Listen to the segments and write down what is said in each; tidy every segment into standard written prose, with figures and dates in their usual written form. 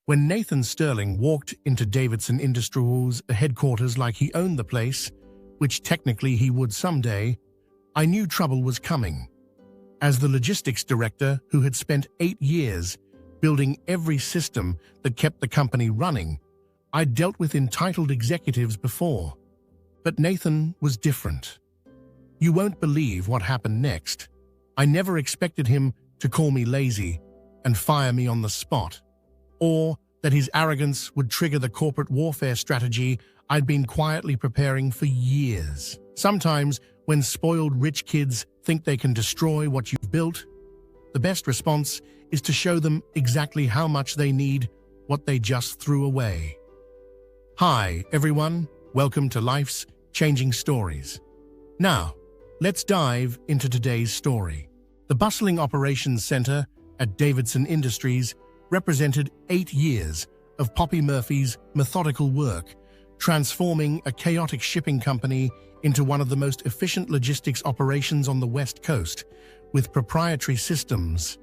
When Nathan Sterling walked into Davidson Industries headquarters like he owned the place, which technically he would someday, I knew trouble was coming. As the logistics director who had spent 8 years building every system that kept the company running, I'd dealt with entitled executives before. But Nathan was different. You won't believe what happened next. I never expected him to call me lazy and fire me on the spot, or that his arrogance would trigger the corporate warfare strategy I'd been quietly preparing for years. Sometimes, when spoiled rich kids think they can destroy what you've built, the best response is to show them exactly how much they need what they just threw away. Hi, everyone. Welcome to Life's Changing Stories. Now, let's dive into today's story. The bustling operations center at Davidson Industries represented 8 years of Poppy Murphy's methodical work, transforming a chaotic shipping company into one of the most efficient logistics operations on the West Coast, with proprietary systems,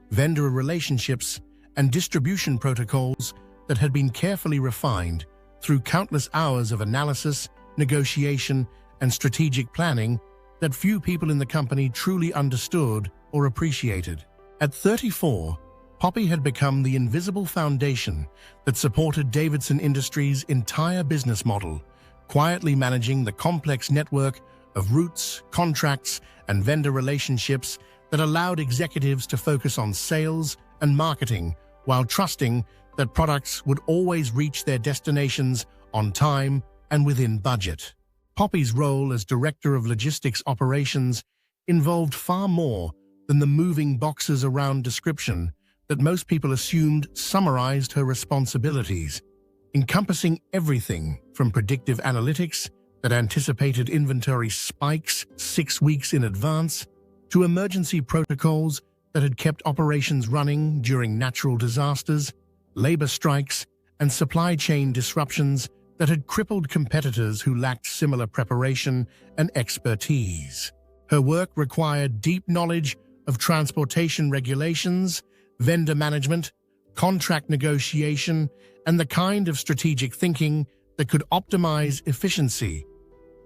vendor relationships, and distribution protocols that had been carefully refined through countless hours of analysis, negotiation, and strategic planning that few people in the company truly understood or appreciated. At 34, Poppy had become the invisible foundation that supported Davidson Industries' entire business model, quietly managing the complex network of routes, contracts, and vendor relationships that allowed executives to focus on sales and marketing while trusting that products would always reach their destinations on time and within budget. Poppy's role as Director of Logistics Operations involved far more than the moving boxes around description that most people assumed summarized her responsibilities, encompassing everything from predictive analytics that anticipated inventory spikes 6 weeks in advance to emergency protocols that had kept operations running during natural disasters, labor strikes, and supply chain disruptions that had crippled competitors who lacked similar preparation and expertise. Her work required deep knowledge of transportation regulations, vendor management, contract negotiation, and the kind of strategic thinking that could optimize efficiency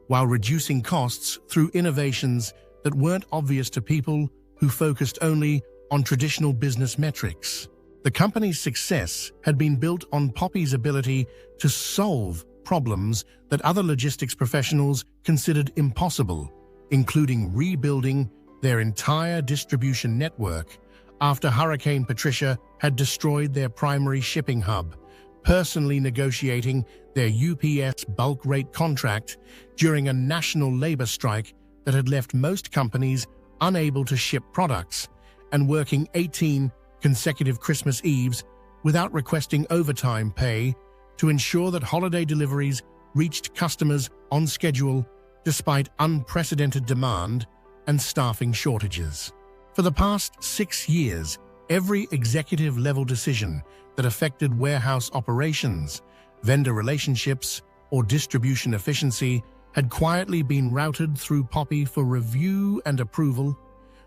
while reducing costs through innovations that weren't obvious to people who focused only on traditional business metrics. The company's success had been built on Poppy's ability to solve problems that other logistics professionals considered impossible, including rebuilding their entire distribution network after Hurricane Patricia had destroyed their primary shipping hub, personally negotiating their UPS bulk rate contract during a national labor strike that had left most companies unable to ship products, and working 18 consecutive Christmas Eves without requesting overtime pay to ensure that holiday deliveries reached customers on schedule despite unprecedented demand and staffing shortages. For the past 6 years, every executive-level decision that affected warehouse operations, vendor relationships, or distribution efficiency had quietly been routed through Poppy for review and approval,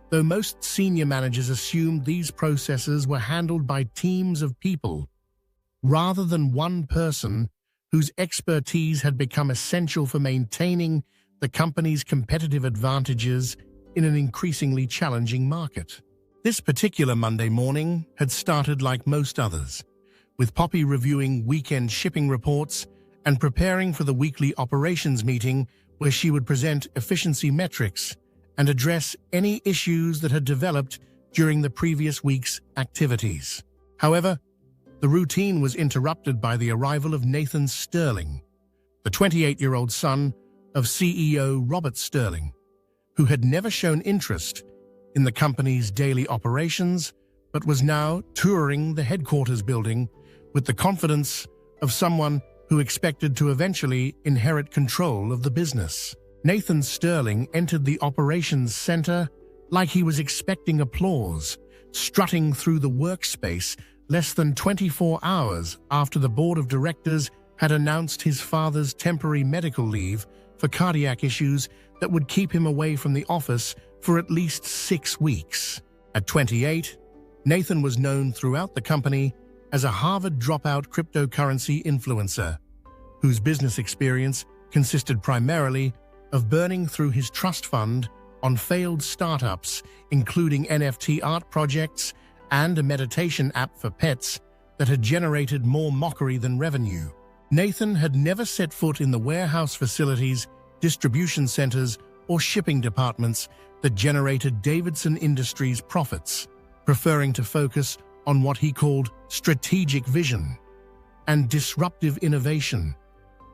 though most senior managers assumed these processes were handled by teams of people, rather than one person whose expertise had become essential for maintaining the company's competitive advantages in an increasingly challenging market. This particular Monday morning had started like most others, with Poppy reviewing weekend shipping reports and preparing for the weekly operations meeting where she would present efficiency metrics and address any issues that had developed during the previous week's activities. However, the routine was interrupted by the arrival of Nathan Sterling, the 28-year-old son of CEO Robert Sterling, who had never shown interest in the company's daily operations, but was now touring the headquarters building with the confidence of someone who expected to eventually inherit control of the business. Nathan Sterling entered the operations center like he was expecting applause, strutting through the workspace less than 24 hours after the board of directors had announced his father's temporary medical leave for cardiac issues that would keep him away from the office for at least 6 weeks. At 28, Nathan was known throughout the company as a Harvard dropout cryptocurrency influencer, whose business experience consisted primarily of burning through his trust fund on failed startups, including NFT art projects and a meditation app for pets that had generated more mockery than revenue. Nathan had never set foot in the warehouse facilities, distribution centers, or shipping departments that generated Davidson Industries profits, preferring to focus on what he called strategic vision and disruptive innovation,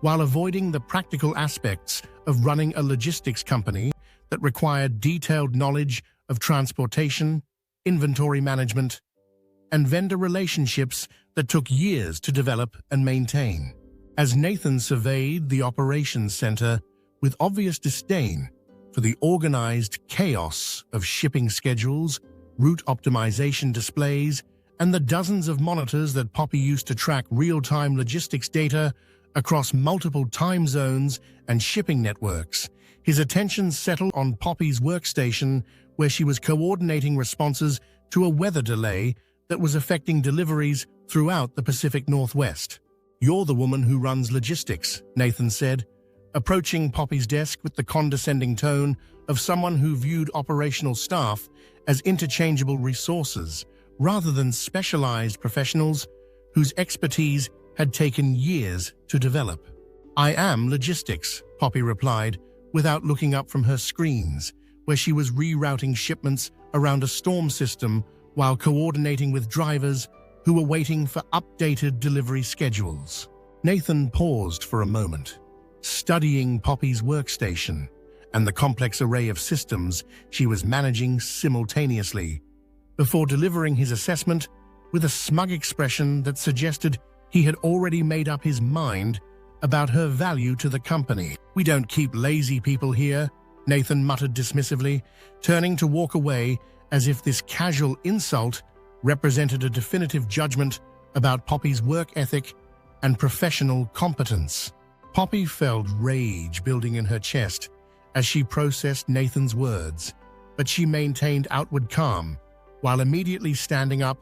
while avoiding the practical aspects of running a logistics company that required detailed knowledge of transportation, inventory management, and vendor relationships that took years to develop and maintain. As Nathan surveyed the operations center with obvious disdain for the organized chaos of shipping schedules, route optimization displays, and the dozens of monitors that Poppy used to track real-time logistics data across multiple time zones and shipping networks, his attention settled on Poppy's workstation, where she was coordinating responses to a weather delay that was affecting deliveries throughout the Pacific Northwest. "You're the woman who runs logistics," Nathan said, approaching Poppy's desk with the condescending tone of someone who viewed operational staff as interchangeable resources rather than specialized professionals whose expertise had taken years to develop. "I am logistics," Poppy replied, without looking up from her screens, where she was rerouting shipments around a storm system while coordinating with drivers who were waiting for updated delivery schedules. Nathan paused for a moment, studying Poppy's workstation and the complex array of systems she was managing simultaneously, before delivering his assessment with a smug expression that suggested he had already made up his mind about her value to the company. "We don't keep lazy people here," Nathan muttered dismissively, turning to walk away as if this casual insult represented a definitive judgment about Poppy's work ethic and professional competence. Poppy felt rage building in her chest as she processed Nathan's words, but she maintained outward calm while immediately standing up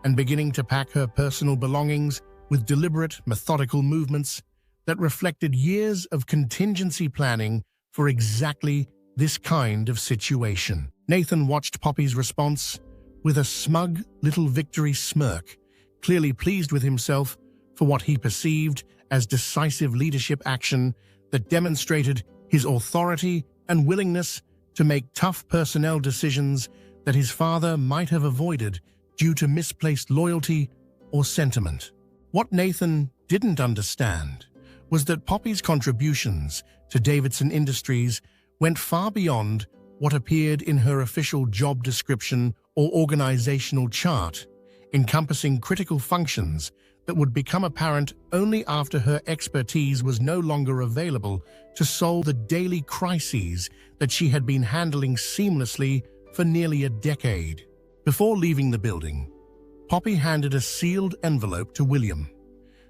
and beginning to pack her personal belongings with deliberate, methodical movements that reflected years of contingency planning for exactly this kind of situation. Nathan watched Poppy's response with a smug little victory smirk, clearly pleased with himself for what he perceived as decisive leadership action that demonstrated his authority and willingness to make tough personnel decisions that his father might have avoided due to misplaced loyalty or sentiment. What Nathan didn't understand was that Poppy's contributions to Davidson Industries went far beyond what appeared in her official job description or organizational chart, encompassing critical functions that would become apparent only after her expertise was no longer available to solve the daily crises that she had been handling seamlessly for nearly a decade. Before leaving the building, Poppy handed a sealed envelope to William,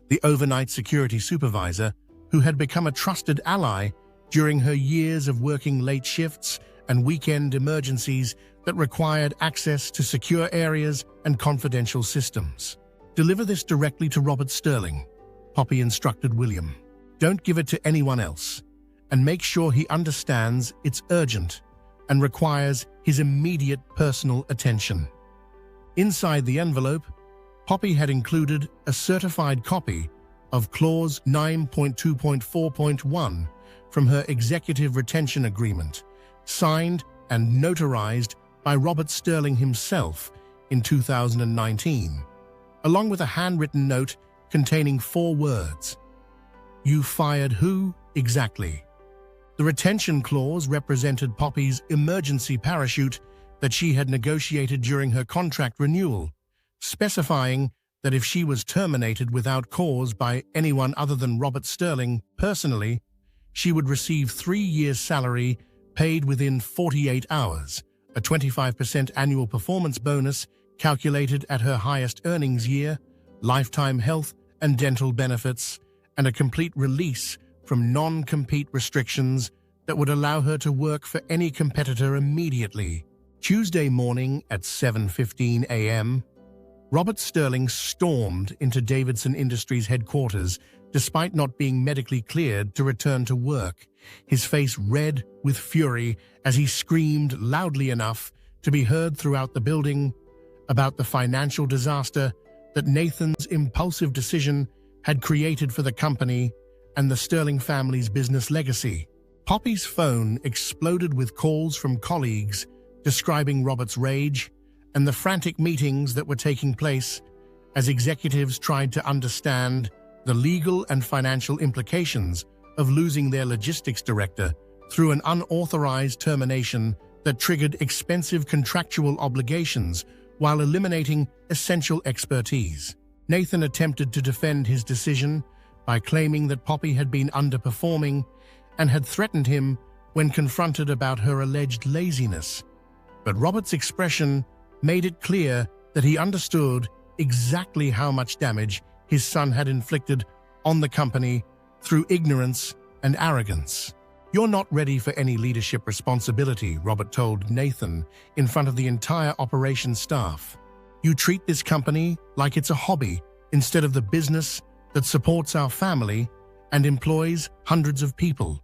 the overnight security supervisor who had become a trusted ally during her years of working late shifts and weekend emergencies that required access to secure areas and confidential systems. "Deliver this directly to Robert Sterling," Poppy instructed William. "Don't give it to anyone else, and make sure he understands it's urgent and requires his immediate personal attention." Inside the envelope, Poppy had included a certified copy of Clause 9.2.4.1 from her Executive Retention Agreement, signed and notarized by Robert Sterling himself in 2019, along with a handwritten note containing 4 words: "You fired who exactly?" The retention clause represented Poppy's emergency parachute that she had negotiated during her contract renewal, specifying that if she was terminated without cause by anyone other than Robert Sterling personally, she would receive 3 years' salary paid within 48 hours, a 25% annual performance bonus calculated at her highest earnings year, lifetime health and dental benefits, and a complete release from non-compete restrictions that would allow her to work for any competitor immediately. Tuesday morning at 7:15 a.m., Robert Sterling stormed into Davidson Industries headquarters despite not being medically cleared to return to work, his face red with fury as he screamed loudly enough to be heard throughout the building about the financial disaster that Nathan's impulsive decision had created for the company and the Sterling family's business legacy. Poppy's phone exploded with calls from colleagues describing Robert's rage and the frantic meetings that were taking place as executives tried to understand the legal and financial implications of losing their logistics director through an unauthorized termination that triggered expensive contractual obligations while eliminating essential expertise. Nathan attempted to defend his decision by claiming that Poppy had been underperforming and had threatened him when confronted about her alleged laziness. But Robert's expression made it clear that he understood exactly how much damage his son had inflicted on the company through ignorance and arrogance. "You're not ready for any leadership responsibility," Robert told Nathan in front of the entire operations staff. "You treat this company like it's a hobby instead of the business that supports our family and employs hundreds of people.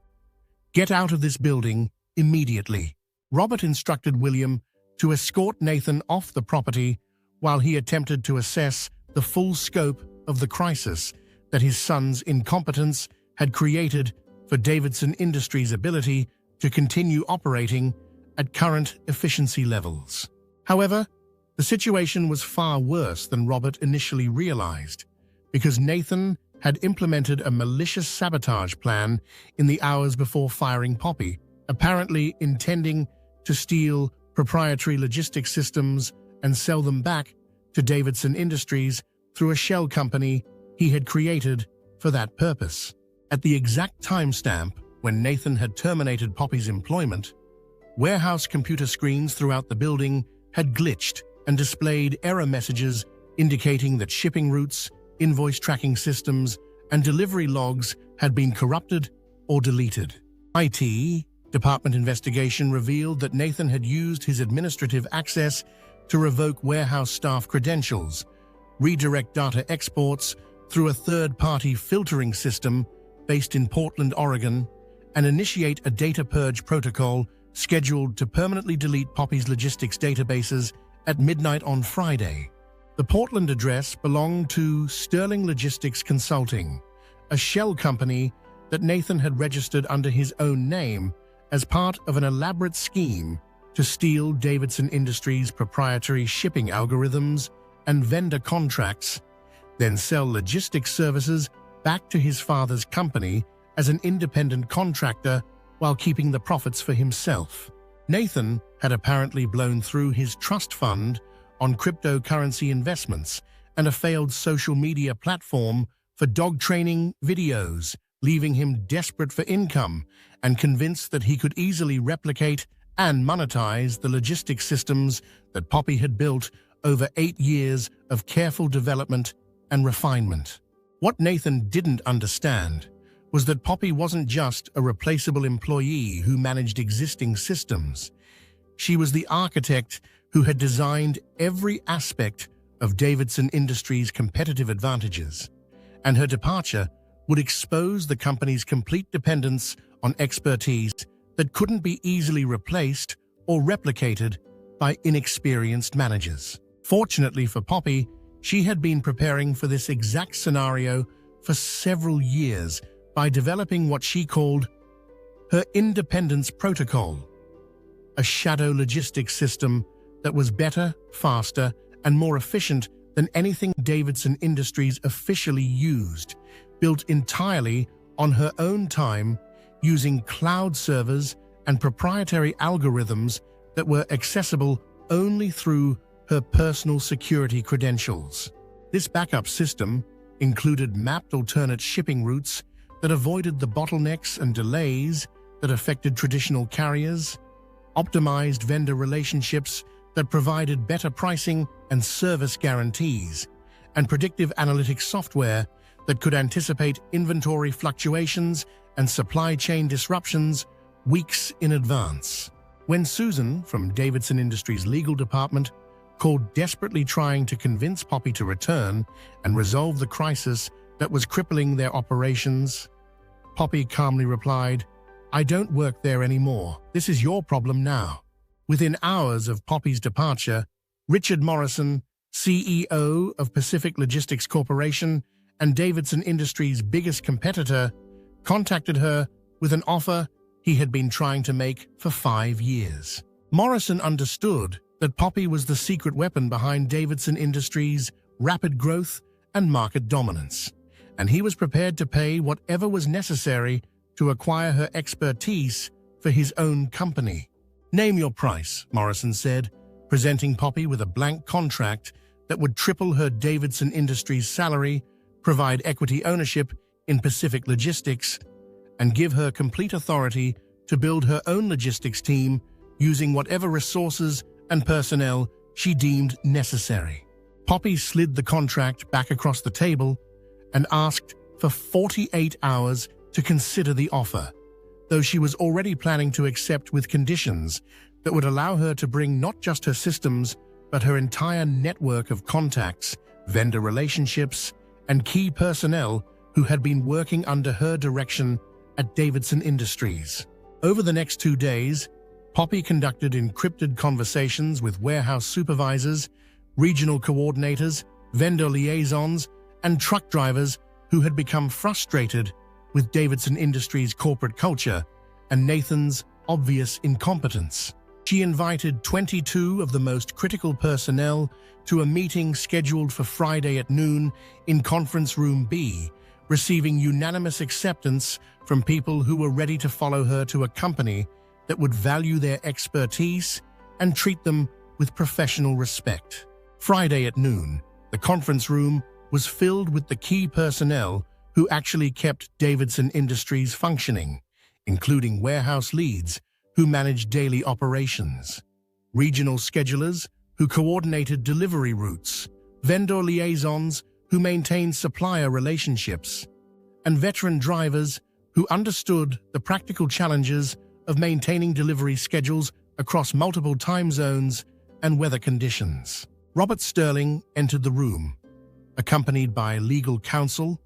Get out of this building immediately." Robert instructed William to escort Nathan off the property while he attempted to assess the full scope of the crisis that his son's incompetence had created for Davidson Industries' ability to continue operating at current efficiency levels. However, the situation was far worse than Robert initially realized, because Nathan had implemented a malicious sabotage plan in the hours before firing Poppy, apparently intending to steal proprietary logistics systems and sell them back to Davidson Industries through a shell company he had created for that purpose. At the exact timestamp when Nathan had terminated Poppy's employment, warehouse computer screens throughout the building had glitched and displayed error messages indicating that shipping routes, invoice tracking systems, and delivery logs had been corrupted or deleted. IT department investigation revealed that Nathan had used his administrative access to revoke warehouse staff credentials, redirect data exports through a third-party filtering system based in Portland, Oregon, and initiate a data purge protocol scheduled to permanently delete Poppy's logistics databases at midnight on Friday. The Portland address belonged to Sterling Logistics Consulting, a shell company that Nathan had registered under his own name as part of an elaborate scheme to steal Davidson Industries' proprietary shipping algorithms and vendor contracts, then sell logistics services back to his father's company as an independent contractor while keeping the profits for himself. Nathan had apparently blown through his trust fund on cryptocurrency investments and a failed social media platform for dog training videos, leaving him desperate for income and convinced that he could easily replicate and monetize the logistics systems that Poppy had built over 8 years of careful development and refinement. What Nathan didn't understand was that Poppy wasn't just a replaceable employee who managed existing systems. She was the architect who had designed every aspect of Davidson Industries' competitive advantages, and her departure would expose the company's complete dependence on expertise that couldn't be easily replaced or replicated by inexperienced managers. Fortunately for Poppy, she had been preparing for this exact scenario for several years by developing what she called her independence protocol, a shadow logistics system that was better, faster, and more efficient than anything Davidson Industries officially used, built entirely on her own time using cloud servers and proprietary algorithms that were accessible only through her personal security credentials. This backup system included mapped alternate shipping routes that avoided the bottlenecks and delays that affected traditional carriers, optimized vendor relationships that provided better pricing and service guarantees, and predictive analytics software that could anticipate inventory fluctuations and supply chain disruptions weeks in advance. When Susan from Davidson Industries' legal department called desperately trying to convince Poppy to return and resolve the crisis that was crippling their operations. Poppy calmly replied, "I don't work there anymore. This is your problem now." Within hours of Poppy's departure, Richard Morrison, CEO of Pacific Logistics Corporation and Davidson Industries' biggest competitor, contacted her with an offer he had been trying to make for 5 years. Morrison understood that Poppy was the secret weapon behind Davidson Industries' rapid growth and market dominance, and he was prepared to pay whatever was necessary to acquire her expertise for his own company. "Name your price," Morrison said, presenting Poppy with a blank contract that would triple her Davidson Industries salary, provide equity ownership in Pacific Logistics, and give her complete authority to build her own logistics team using whatever resources and personnel she deemed necessary. Poppy slid the contract back across the table and asked for 48 hours to consider the offer, though she was already planning to accept with conditions that would allow her to bring not just her systems, but her entire network of contacts, vendor relationships, and key personnel who had been working under her direction at Davidson Industries. Over the next 2 days, Poppy conducted encrypted conversations with warehouse supervisors, regional coordinators, vendor liaisons, and truck drivers who had become frustrated with Davidson Industries' corporate culture and Nathan's obvious incompetence. She invited 22 of the most critical personnel to a meeting scheduled for Friday at noon in Conference Room B, receiving unanimous acceptance from people who were ready to follow her to a company that would value their expertise and treat them with professional respect. Friday at noon, the conference room was filled with the key personnel who actually kept Davidson Industries functioning, including warehouse leads who managed daily operations, regional schedulers who coordinated delivery routes, vendor liaisons who maintained supplier relationships, and veteran drivers who understood the practical challenges of maintaining delivery schedules across multiple time zones and weather conditions. Robert Sterling entered the room, accompanied by legal counsel,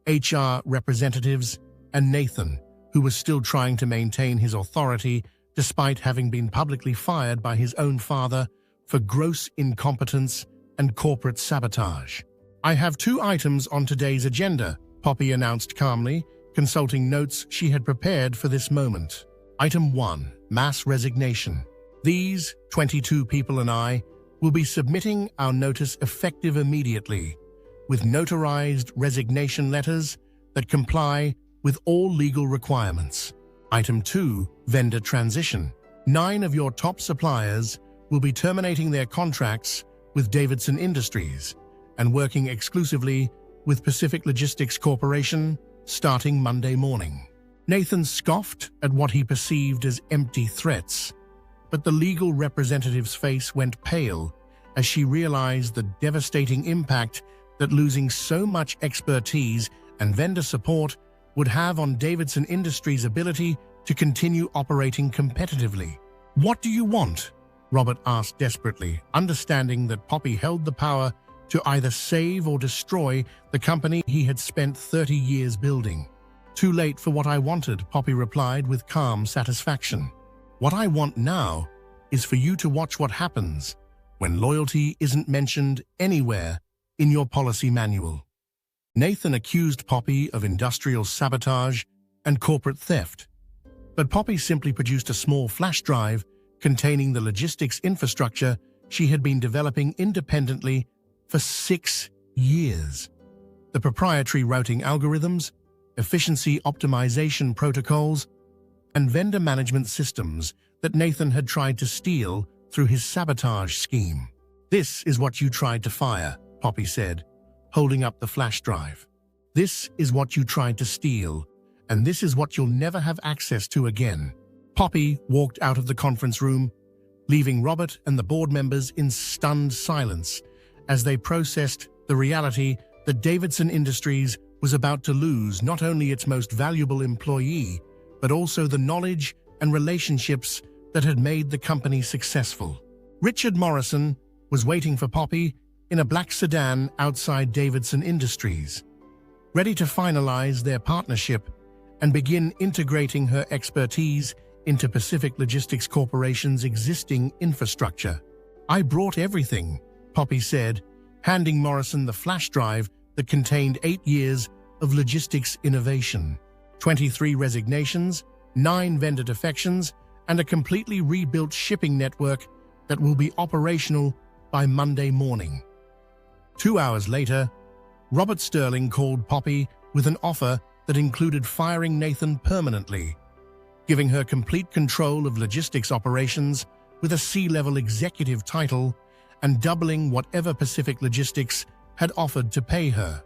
HR representatives, and Nathan, who was still trying to maintain his authority despite having been publicly fired by his own father for gross incompetence and corporate sabotage. "I have 2 items on today's agenda," Poppy announced calmly, consulting notes she had prepared for this moment. Item 1, mass resignation. "These 22 people and I will be submitting our notice effective immediately, with notarized resignation letters that comply with all legal requirements." Item 2, vendor transition. 9 of your top suppliers will be terminating their contracts with Davidson Industries and working exclusively with Pacific Logistics Corporation starting Monday morning. Nathan scoffed at what he perceived as empty threats, but the legal representative's face went pale as she realized the devastating impact that losing so much expertise and vendor support would have on Davidson Industries' ability to continue operating competitively. "What do you want?" Robert asked desperately, understanding that Poppy held the power to either save or destroy the company he had spent 30 years building. "Too late for what I wanted," Poppy replied with calm satisfaction. "What I want now is for you to watch what happens when loyalty isn't mentioned anywhere in your policy manual." Nathan accused Poppy of industrial sabotage and corporate theft, but Poppy simply produced a small flash drive containing the logistics infrastructure she had been developing independently for 6 years. The proprietary routing algorithms, efficiency optimization protocols, and vendor management systems that Nathan had tried to steal through his sabotage scheme. "This is what you tried to fire," Poppy said, holding up the flash drive. "This is what you tried to steal, and this is what you'll never have access to again." Poppy walked out of the conference room, leaving Robert and the board members in stunned silence as they processed the reality that Davidson Industries was about to lose not only its most valuable employee, but also the knowledge, and relationships that had made the company successful. Richard Morrison, was waiting for Poppy in a black sedan outside Davidson Industries, ready to finalize their partnership and begin integrating her expertise into Pacific Logistics Corporation's existing infrastructure. "I brought everything," Poppy said, handing Morrison the flash drive that contained 8 years of logistics innovation, 23 resignations, 9 vendor defections, and a completely rebuilt shipping network that will be operational by Monday morning. 2 hours later, Robert Sterling called Poppy with an offer that included firing Nathan permanently, giving her complete control of logistics operations with a C-level executive title and doubling whatever Pacific Logistics had offered to pay her.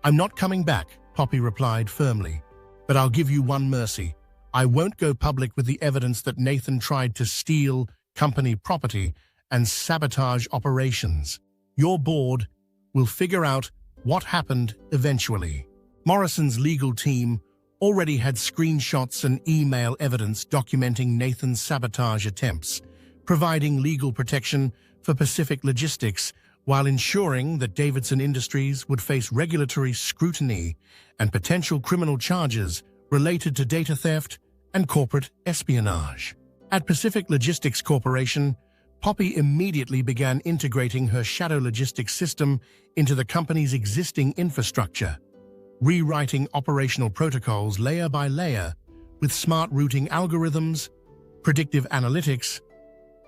"I'm not coming back," Poppy replied firmly, "but I'll give you one mercy. I won't go public with the evidence that Nathan tried to steal company property and sabotage operations. Your board will figure out what happened eventually." Morrison's legal team already had screenshots and email evidence documenting Nathan's sabotage attempts, providing legal protection for Pacific Logistics while ensuring that Davidson Industries would face regulatory scrutiny and potential criminal charges related to data theft and corporate espionage. At Pacific Logistics Corporation, Poppy immediately began integrating her shadow logistics system into the company's existing infrastructure, rewriting operational protocols layer by layer with smart routing algorithms, predictive analytics,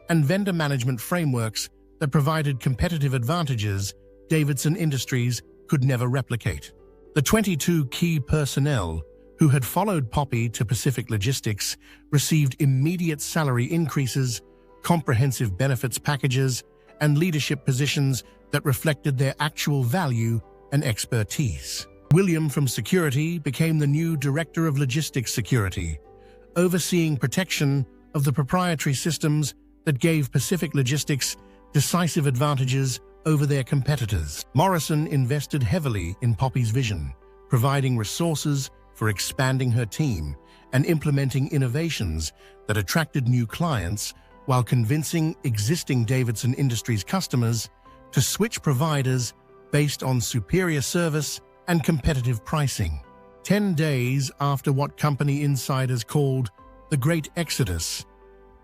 and vendor management frameworks that provided competitive advantages Davidson Industries could never replicate. The 22 key personnel who had followed Poppy to Pacific Logistics received immediate salary increases, comprehensive benefits packages, and leadership positions that reflected their actual value and expertise. William from Security became the new Director of Logistics Security, overseeing protection of the proprietary systems that gave Pacific Logistics decisive advantages over their competitors. Morrison invested heavily in Poppy's vision, providing resources for expanding her team and implementing innovations that attracted new clients while convincing existing Davidson Industries customers to switch providers based on superior service and competitive pricing. 10 days after what company insiders called the Great Exodus,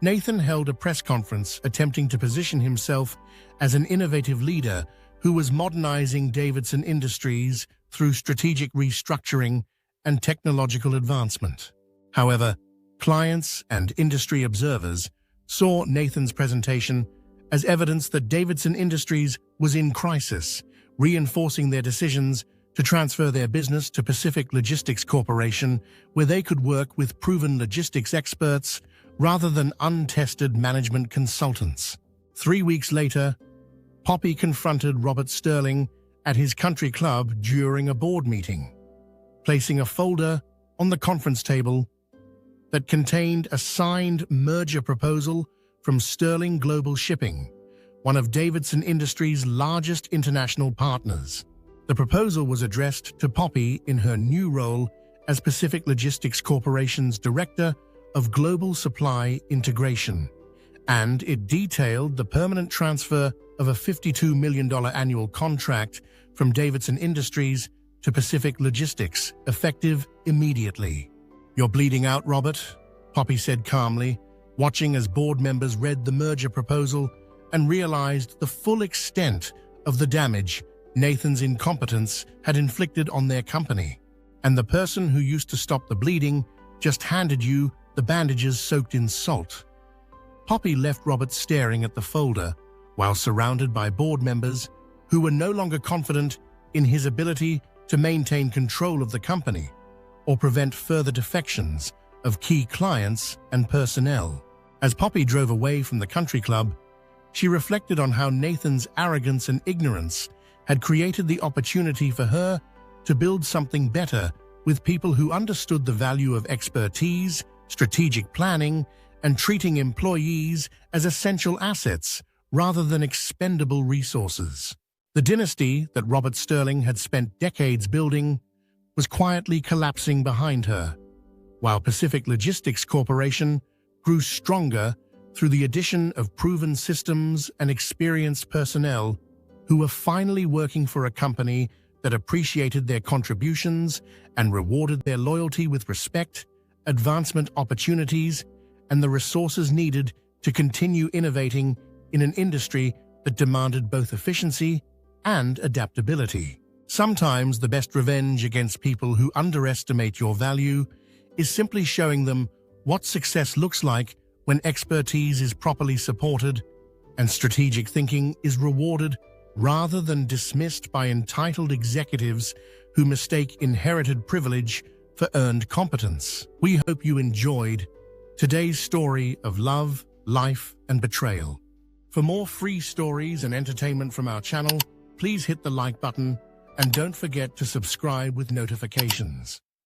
Nathan held a press conference attempting to position himself as an innovative leader who was modernizing Davidson Industries through strategic restructuring and technological advancement. However, clients and industry observers saw Nathan's presentation as evidence that Davidson Industries was in crisis, reinforcing their decisions to transfer their business to Pacific Logistics Corporation, where they could work with proven logistics experts rather than untested management consultants. 3 weeks later, Poppy confronted Robert Sterling at his country club during a board meeting, placing a folder on the conference table that contained a signed merger proposal from Sterling Global Shipping, one of Davidson Industries' largest international partners. The proposal was addressed to Poppy in her new role as Pacific Logistics Corporation's Director of Global Supply Integration, and it detailed the permanent transfer of a $52 million annual contract from Davidson Industries to Pacific Logistics, effective immediately. "You're bleeding out, Robert," Poppy said calmly, watching as board members read the merger proposal and realized the full extent of the damage Nathan's incompetence had inflicted on their company. "And the person who used to stop the bleeding just handed you the bandages soaked in salt." Poppy left Robert staring at the folder while surrounded by board members who were no longer confident in his ability to maintain control of the company or prevent further defections of key clients and personnel. As Poppy drove away from the country club, she reflected on how Nathan's arrogance and ignorance had created the opportunity for her to build something better with people who understood the value of expertise, strategic planning, and treating employees as essential assets rather than expendable resources. The dynasty that Robert Sterling had spent decades building was quietly collapsing behind her, while Pacific Logistics Corporation grew stronger through the addition of proven systems and experienced personnel who were finally working for a company that appreciated their contributions and rewarded their loyalty with respect, advancement opportunities, and the resources needed to continue innovating in an industry that demanded both efficiency and adaptability. Sometimes the best revenge against people who underestimate your value is simply showing them what success looks like when expertise is properly supported and strategic thinking is rewarded rather than dismissed by entitled executives who mistake inherited privilege for earned competence. We hope you enjoyed today's story of love, life, and betrayal. For more free stories and entertainment from our channel, please hit the like button and don't forget to subscribe with notifications.